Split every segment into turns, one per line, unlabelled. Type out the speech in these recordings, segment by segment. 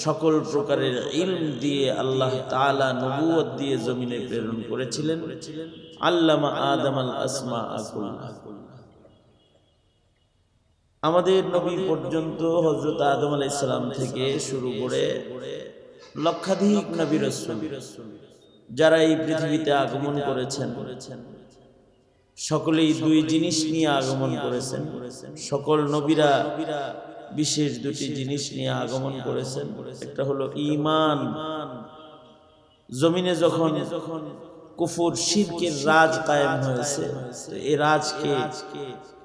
সকল প্রকারের ইলম দিয়ে আল্লাহ তাআলা নবুয়ত দিয়ে জমিনে প্রেরণ করেছিলেন। আল্লামা আদম আল আসমা কুল্লাহা। আমাদের নবী পর্যন্ত হযরত আদম আলাইহিস সালাম থেকে শুরু করে লক্ষাধিক নবী রাসূল যারা এই পৃথিবীতে আগমন করেছেন, সকলেই দুই জিনিস নিয়ে আগমন করেছেন। সকল নবীরা বিশেষ দুটি জিনিস নিয়ে আগমন করেছেন। একটা হলো ঈমান। জমিনে যখন কুফর শিরকের রাজ কায়েম হয়েছে, এই রাজকে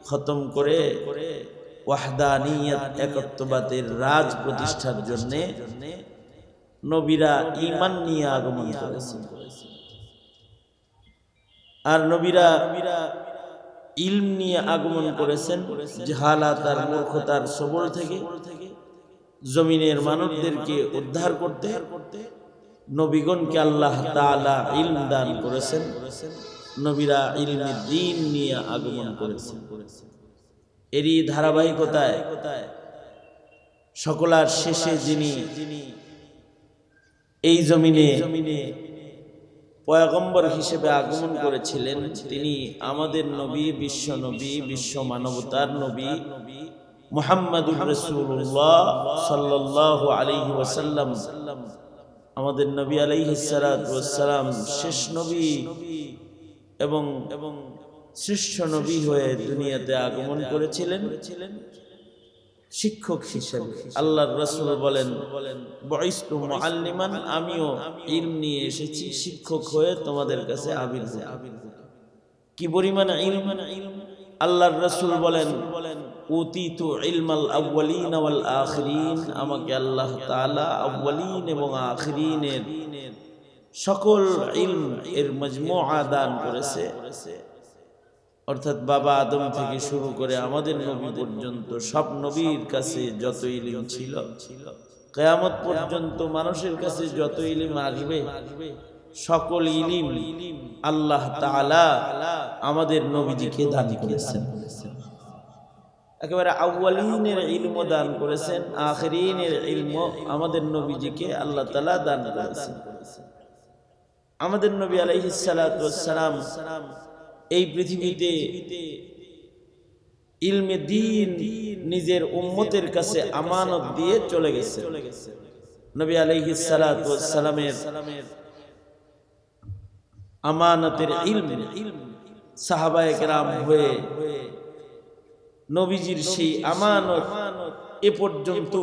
খতম করে ওয়াহদানিয়ত একত্ববাদের রাজ প্রতিষ্ঠার জন্য নবীরা ঈমান নিয়ে আগমন করেছেন। আর নবীরা ইলম নিয়ে আগমন করেছেন, জাহালাত আর মূর্খতার সবল থেকে জমিনের মানবদেরকে উদ্ধার করতে নবীগণকে আল্লাহ তাআলা ইলম দান করেছেন। নবীরা ইলমে দ্বীন নিয়ে আগমন করেছেন। এরই ধারাবাহিকতায় সকলার শেষে যিনি এই জমিনে পয়গম্বর হিসেবে আগমন করেছিলেন, তিনি আমাদের নবী, বিশ্ব নবী, বিশ্ব মানবতার নবী মুহাম্মাদুর রাসূলুল্লাহ সাল্লাল্লাহু আলাইহি ওয়াসাল্লাম। আমাদের নবী আলাইহিস সালাতু ওয়াস সালাম শেষ নবী এবং শ্রেষ্ঠ নবী হয়ে দুনিয়াতে আগমন করেছিলেন শিক্ষক হিসেবে। আল্লাহর রাসূল বলেন, বুইসতু মুআল্লিমান, আমিও ইলম নিয়ে এসেছি শিক্ষক হয়ে তোমাদের কাছে আবির্ভূত। কি পরিমাণ ইলম! আল্লাহর রাসূল বলেন, উতিতু ইলমাল আউয়ালিন ওয়াল আখিরিন, আমাকে আল্লাহ তাআলা আউয়ালিন এবং আখিরিনের সকল ইলম এর মজমুআ দান করেছে। অর্থাৎ বাবা আদম থেকে শুরু করে আমাদের নবী পর্যন্ত সব নবীর কাছে যত ইলম ছিল, কিয়ামত পর্যন্ত মানুষের কাছে যত ইলম আসবে, সকল ইলম আল্লাহ তাআলা আমাদের নবীজিকে দান করেছেন। একেবারে আউয়ালিনের ইলম দান করেছেন, আখিরিনের ইলম আমাদের নবীজিকে আল্লাহ তাআলা দান করেছেন। আমাদের নবী আলাইহিস সালাতু ওয়াস সালাম এই পৃথিবীতে ইলমে দ্বীন নিজের উম্মতের কাছে আমানত দিয়ে চলে গেছে। নবী আলাইহিস সালাতু ওয়াস সালামের আমানতের ইলম সাহাবায়ে কেরাম হয়ে নবীজির সেই আমানত এ পর্যন্ত